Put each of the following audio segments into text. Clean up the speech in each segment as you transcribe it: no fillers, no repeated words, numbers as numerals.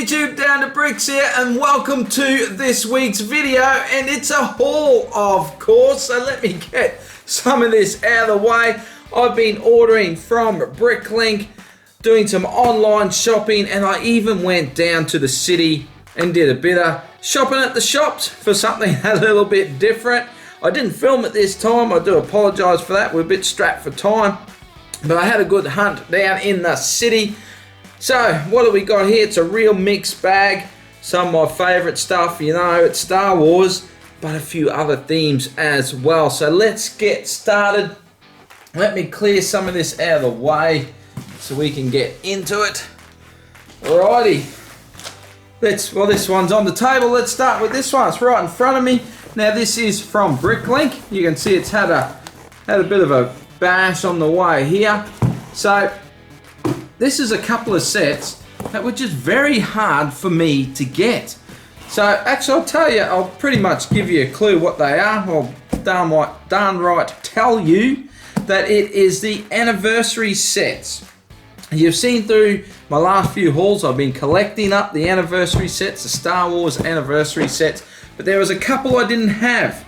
YouTube, Down to Bricks here, and welcome to this week's video, and it's a haul, of course, so let me get some of this out of the way. I've been ordering from Bricklink, doing some online shopping, and I even went down to the city and did a bit of shopping at the shops for something a little bit different. I didn't film it this time, I do apologise for that, we're a bit strapped for time, but I had a good hunt down in the city. So, what do we got here? It's a real mixed bag. Some of my favourite stuff, you know, it's Star Wars, but a few other themes as well. So let's get started. Let me clear some of this out of the way so we can get into it. Alrighty. Well, this one's on the table. Let's start with this one. It's right in front of me. Now, this is from Bricklink. You can see it's had a bit of a bash on the way here. So, this is a couple of sets that were just very hard for me to get. So actually I'll tell you, I'll pretty much give you a clue what they are. I'll darn right tell you that it is the anniversary sets. You've seen through my last few hauls, I've been collecting up the anniversary sets, the Star Wars anniversary sets, but there was a couple I didn't have.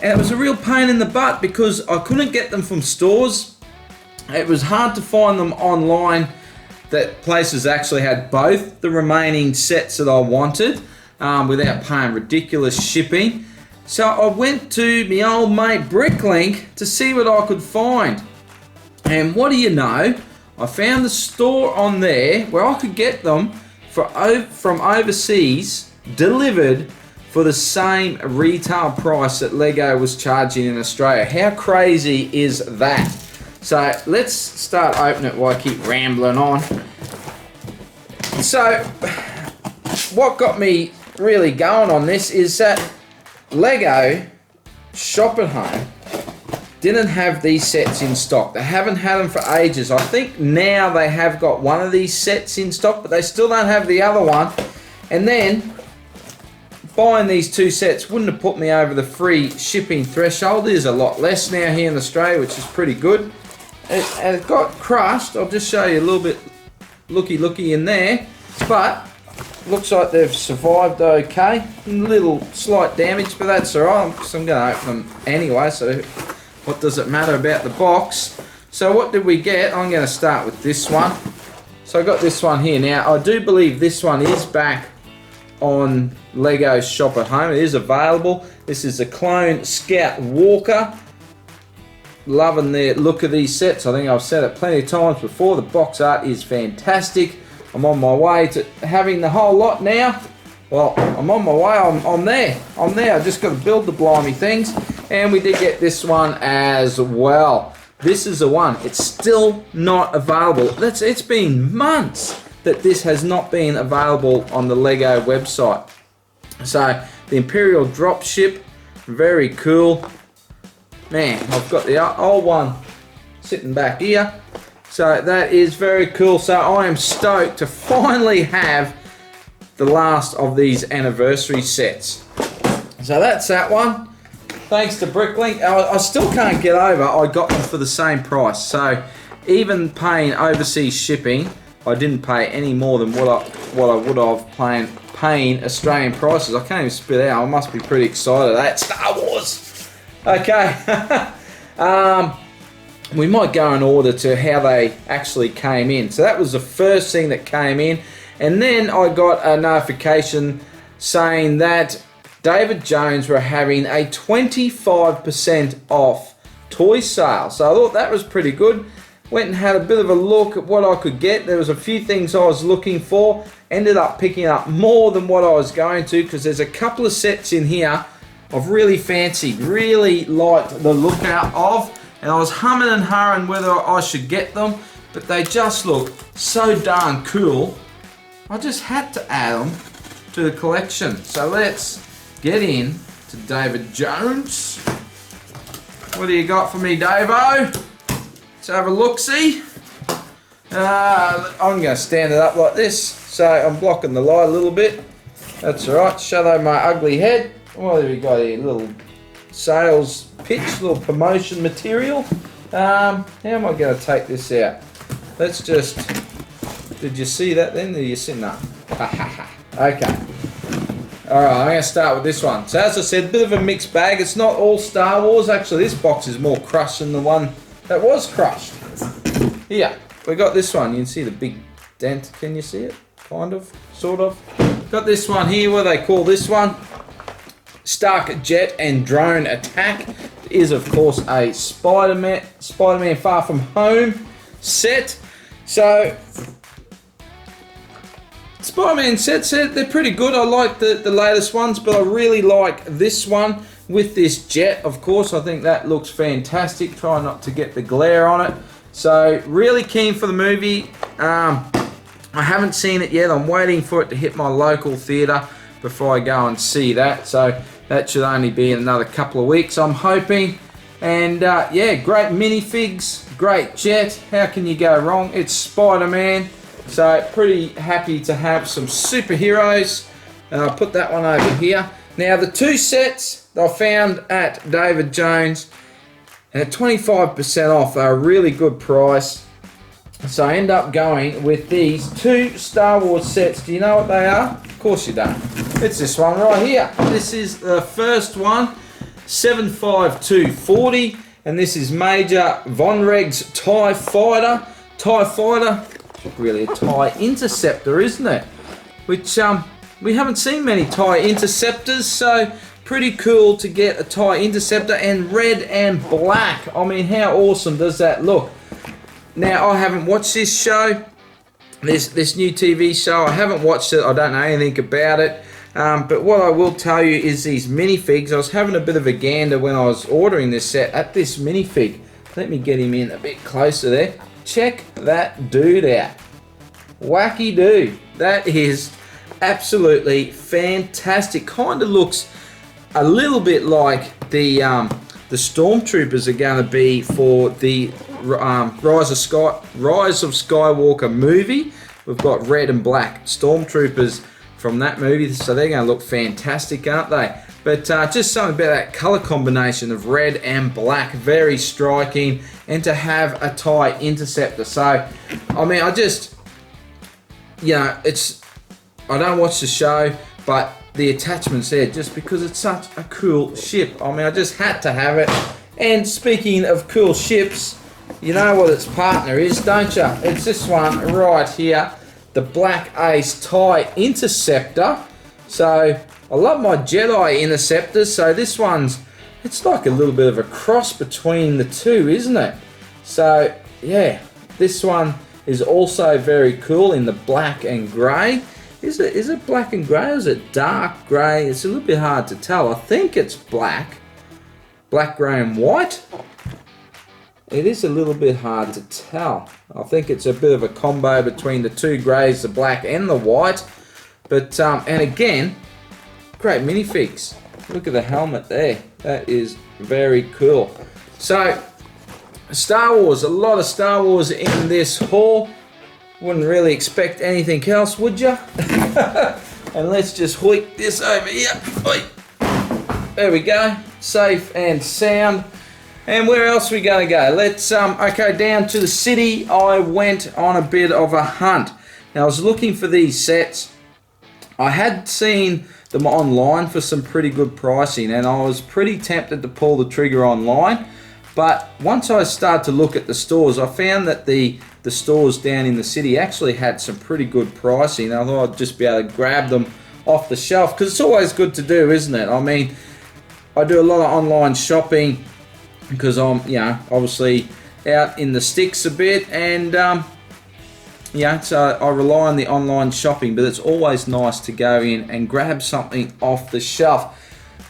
And it was a real pain in the butt because I couldn't get them from stores. It was hard to find them online that places actually had both the remaining sets that I wanted without paying ridiculous shipping. So I went to my old mate Bricklink to see what I could find. And what do you know? I found the store on there where I could get them from overseas delivered for the same retail price that Lego was charging in Australia. How crazy is that? So let's start opening it while I keep rambling on. So what got me really going on this is that Lego Shop at Home didn't have these sets in stock. They haven't had them for ages. I think now they have got one of these sets in stock, but they still don't have the other one. And then buying these two sets wouldn't have put me over the free shipping threshold. It is a lot less now here in Australia, which is pretty good. And it got crushed. I'll just show you a little bit looky in there, but looks like they've survived okay. A little slight damage, but that's alright because I'm going to open them anyway, so what does it matter about the box? So what did we get? I'm going to start with this one. So I got this one here. Now, I do believe this one is back on Lego Shop at Home. It is available. This is a Clone Scout Walker. Loving the look of these sets. I think I've said it plenty of times before. The box art is fantastic. I'm on my way to having the whole lot now. Well, I'm on my way. I'm there. I've just got to build the blimey things. And we did get this one as well. This is the one. It's still not available. It's been months that this has not been available on the Lego website. So the Imperial Dropship, very cool. Man, I've got the old one sitting back here. So that is very cool. So I am stoked to finally have the last of these anniversary sets. So that's that one. Thanks to Bricklink. I still can't get over I got them for the same price. So even paying overseas shipping, I didn't pay any more than what I would have paying Australian prices. I can't even spit out. I must be pretty excited. That's Star Wars. Okay, we might go in order to how they actually came in. So that was the first thing that came in. And then I got a notification saying that David Jones were having a 25% off toy sale. So I thought that was pretty good. Went and had a bit of a look at what I could get. There was a few things I was looking for. Ended up picking up more than what I was going to because there's a couple of sets in here I've really fancied, really liked the look out of, and I was humming and hawing whether I should get them, but they just look so darn cool. I just had to add them to the collection. So let's get in to David Jones. What do you got for me, Davo? Let's have a look-see. I'm going to stand it up like this, so I'm blocking the light a little bit. That's alright, shadow my ugly head. What have we got here? Little sales pitch, little promotion material. How am I going to take this out? Let's just... Did you see that then? Did you see that? Okay. Alright, I'm going to start with this one. So as I said, a bit of a mixed bag. It's not all Star Wars. Actually, this box is more crushed than the one that was crushed. Here, we got this one. You can see the big dent. Can you see it? Kind of, sort of. Got this one here. What do they call this one? Stark Jet and Drone Attack. It is, of course, a Spider-Man Far From Home set. So Spider-Man sets, they're pretty good. I like the latest ones, but I really like this one with this jet, of course. I think that looks fantastic. Try not to get the glare on it. So, really keen for the movie. I haven't seen it yet. I'm waiting for it to hit my local theatre before I go and see that. So, that should only be in another couple of weeks, I'm hoping. And, yeah, great minifigs, great jet. How can you go wrong? It's Spider-Man. So pretty happy to have some superheroes. I'll put that one over here. Now the two sets I found at David Jones at 25% off are a really good price. So I end up going with these two Star Wars sets. Do you know what they are? Of course you don't. It's this one right here. This is the first one, 75240, and this is Major Vonreg's TIE Fighter. TIE Fighter. Really a TIE Interceptor, isn't it? Which we haven't seen many TIE Interceptors, so pretty cool to get a TIE Interceptor, and red and black. I mean, how awesome does that look? Now, I haven't watched this show, this new TV show. I haven't watched it. I don't know anything about it. But what I will tell you is these minifigs. I was having a bit of a gander when I was ordering this set at this minifig. Let me get him in a bit closer there. Check that dude out. Wacky dude. That is absolutely fantastic. Kind of looks a little bit like the Stormtroopers are going to be for the Rise of Skywalker movie. We've got red and black Stormtroopers from that movie, so they're going to look fantastic, aren't they? But just something about that color combination of red and black, very striking, and to have a TIE Interceptor. So, I mean, I just, you know, I don't watch the show, but the attachment's there just because it's such a cool ship. I mean, I just had to have it. And speaking of cool ships, you know what its partner is, don't you? It's this one right here, the Black Ace TIE Interceptor. So, I love my Jedi Interceptors, so this one's, it's like a little bit of a cross between the two, isn't it? So, yeah, this one is also very cool in the black and grey. Is it black and grey or is it dark grey? It's a little bit hard to tell. I think it's black. Black, grey and white. It is a little bit hard to tell. I think it's a bit of a combo between the two greys, the black and the white. But, and again, great minifigs. Look at the helmet there. That is very cool. So, Star Wars. A lot of Star Wars in this haul. Wouldn't really expect anything else, would you? And let's just hoik this over here. There we go. Safe and sound. And where else are we going to go? Let's, okay, down to the city. I went on a bit of a hunt. Now, I was looking for these sets. I had seen them online for some pretty good pricing, and I was pretty tempted to pull the trigger online. But once I started to look at the stores, I found that the stores down in the city actually had some pretty good pricing. I thought I'd just be able to grab them off the shelf, because it's always good to do, isn't it? I mean, I do a lot of online shopping because I'm, you know, obviously out in the sticks a bit, and yeah, so I rely on the online shopping, but it's always nice to go in and grab something off the shelf.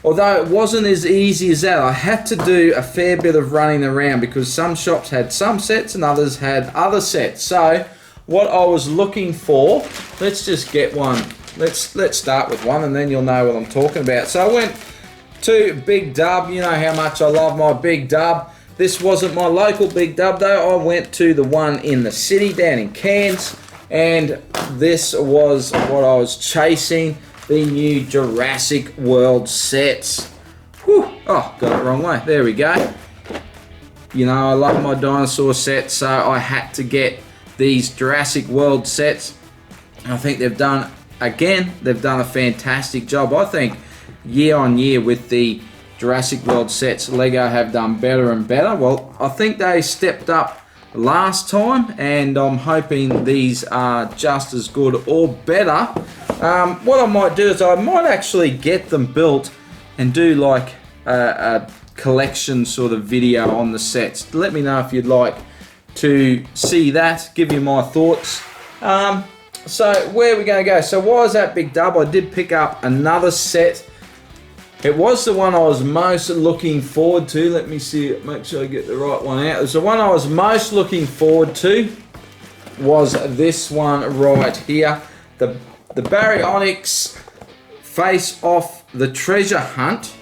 Although it wasn't as easy as that, I had to do a fair bit of running around because some shops had some sets and others had other sets. So what I was looking for, let's just get one. Let's start with one and then you'll know what I'm talking about. So I went to Big Dub. You know how much I love my Big Dub. This wasn't my local Big Dub though. I went to the one in the city down in Cairns, and this was what I was chasing. The new Jurassic World sets. Whew. Oh, got it the wrong way. There we go. You know, I love my dinosaur sets, so I had to get these Jurassic World sets. I think they've done again, they've done a fantastic job. I think year on year with the Jurassic World sets, Lego have done better and better. Well, I think they stepped up last time, and I'm hoping these are just as good or better. What I might do is I might actually get them built and do like a collection sort of video on the sets. Let me know if you'd like to see that, give you my thoughts. So where are we going to go? So why is that big dub? I did pick up another set. It was the one I was most looking forward to. Let me see it, make sure I get the right one out. It's the one I was most looking forward to was this one right here. The Baryonyx Face Off the Treasure Hunt.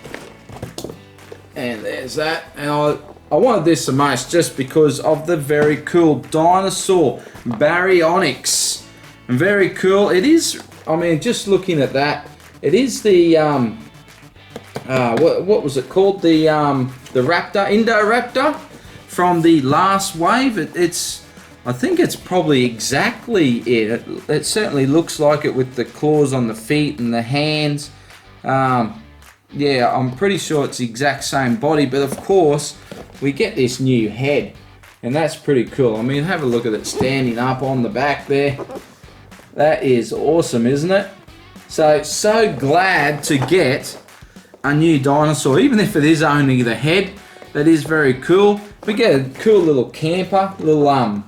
And there's that. And I wanted this the most just because of the very cool dinosaur Baryonyx. Very cool. It is, I mean, just looking at that, it is the what was it called? The Raptor, Indoraptor from the last wave. It's I think it's probably exactly it. It certainly looks like it with the claws on the feet and the hands. Yeah, I'm pretty sure it's the exact same body, but of course we get this new head, and that's pretty cool. I mean, have a look at it standing up on the back there. That is awesome, isn't it? So glad to get a new dinosaur, even if it is only the head. That is very cool. We get a cool little camper, little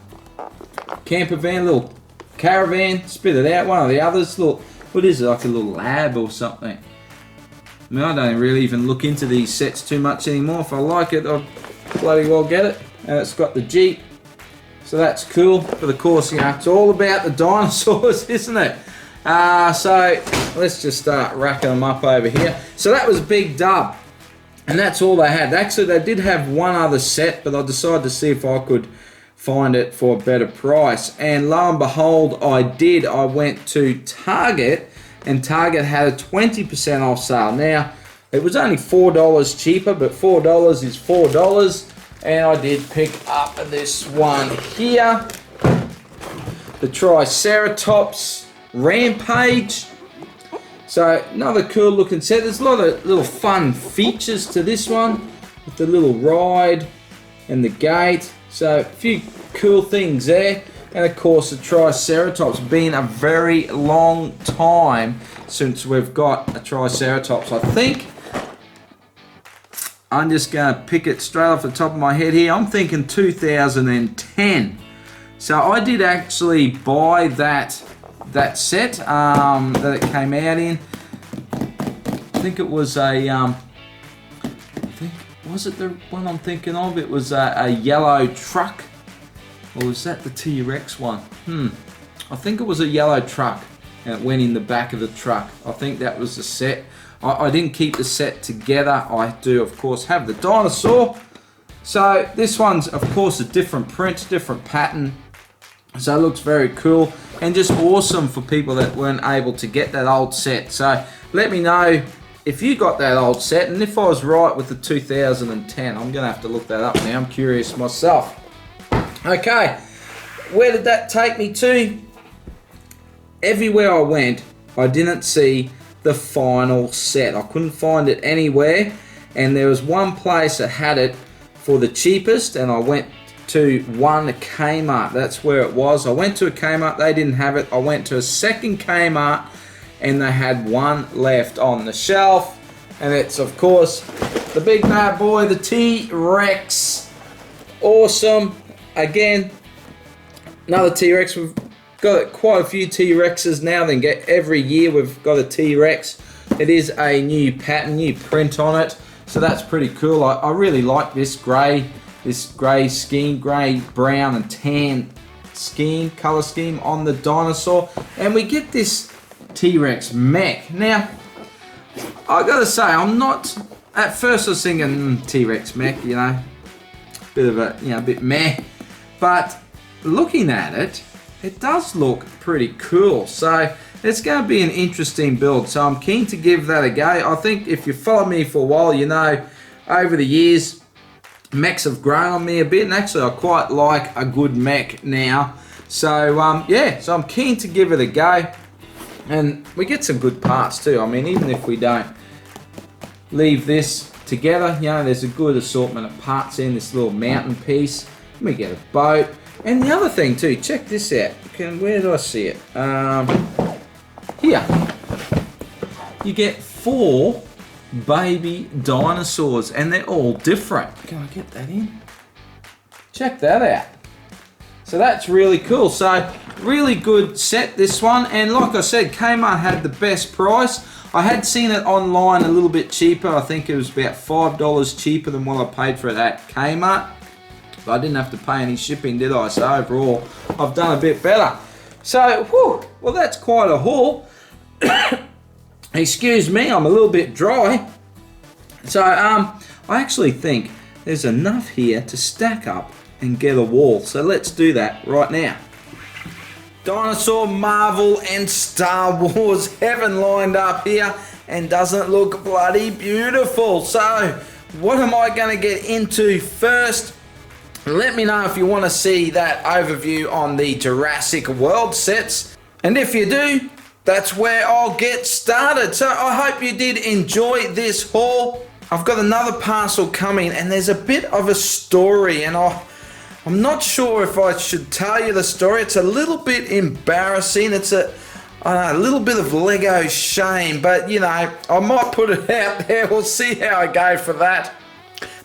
camper van, little caravan. Spit it out. One of the others. Little, what is it? Like a little lab or something. I mean, I don't really even look into these sets too much anymore. If I like it, I'll bloody well get it. And it's got the Jeep. So that's cool. But of course, you know, it's all about the dinosaurs, isn't it? So let's just start racking them up over here. So that was a big dub. And that's all they had. Actually, they did have one other set, but I decided to see if I could find it for a better price. And lo and behold, I did. I went to Target, and Target had a 20% off sale. Now, it was only $4 cheaper, but $4 is $4. And I did pick up this one here, the Triceratops Rampage. So another cool looking set. There's a lot of little fun features to this one, with the little ride and the gate. So a few cool things there. And of course the Triceratops. Been a very long time since we've got a Triceratops. I think I'm just going to pick it straight off the top of my head here. I'm thinking 2010. So I did actually buy that set that it came out in. I think it was was it the one I'm thinking of? It was a yellow truck. Or was that the T-Rex one? I think it was a yellow truck, and it went in the back of the truck. I think that was the set. I didn't keep the set together. I do, of course, have the dinosaur. So this one's, of course, a different print, different pattern. So it looks very cool and just awesome for people that weren't able to get that old set. So let me know if you got that old set, and if I was right with the 2010. I'm going to have to look that up now. I'm curious myself. Okay, where did that take me to? Everywhere I went, I didn't see the final set. I couldn't find it anywhere, and there was one place that had it for the cheapest, and I went to one Kmart. That's where it was. I went to a Kmart, they didn't have it. I went to a second Kmart, and they had one left on the shelf, and it's of course the big bad boy, the T-Rex. Awesome. Again, another T-Rex. We've got quite a few T-Rexes now. Then get every year we've got a T-Rex. It is a new pattern, new print on it, so that's pretty cool. I really like this grey scheme, grey, brown and tan scheme, color scheme on the dinosaur. And we get this T-Rex mech. Now, I gotta say, I'm not, at first I was thinking T-Rex mech, you know, bit of a, you know, a bit meh, but looking at it, it does look pretty cool. So it's going to be an interesting build. So I'm keen to give that a go. I think if you follow me for a while, you know, over the years, mechs have grown on me a bit, and actually I quite like a good mech now. So yeah, so I'm keen to give it a go. And we get some good parts too. I mean, even if we don't leave this together, you know, there's a good assortment of parts in this little mountain piece. We get a boat. And the other thing too, check this out. Where do I see it? Here. You get 4 baby dinosaurs, and they're all different. Can I get that in? Check that out. So that's really cool. So really good set, this one. And like I said, Kmart had the best price. I had seen it online a little bit cheaper. I think it was about $5 cheaper than what I paid for it at Kmart. But I didn't have to pay any shipping, did I? So overall, I've done a bit better. So, whew, well, that's quite a haul. Excuse me, I'm a little bit dry. So, I actually think there's enough here to stack up and get a wall. So let's do that right now. Dinosaur, Marvel, and Star Wars heaven lined up here, and doesn't it look bloody beautiful? So, what am I going to get into first? Let me know if you want to see that overview on the Jurassic World sets. And if you do, that's where I'll get started. So I hope you did enjoy this haul. I've got another parcel coming, and there's a bit of a story, and I'm not sure if I should tell you the story. It's a little bit embarrassing. It's a little bit of Lego shame, but you know, I might put it out there. We'll see how I go for that.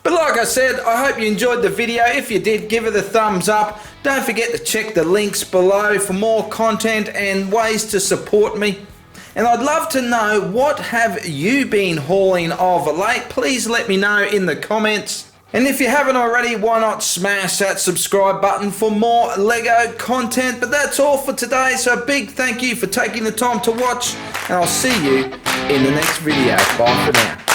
But like I said, I hope you enjoyed the video. If you did, give it a thumbs up. Don't forget to check the links below for more content and ways to support me. And I'd love to know, what have you been hauling of late? Please let me know in the comments. And if you haven't already, why not smash that subscribe button for more Lego content? But that's all for today, so a big thank you for taking the time to watch, and I'll see you in the next video. Bye for now.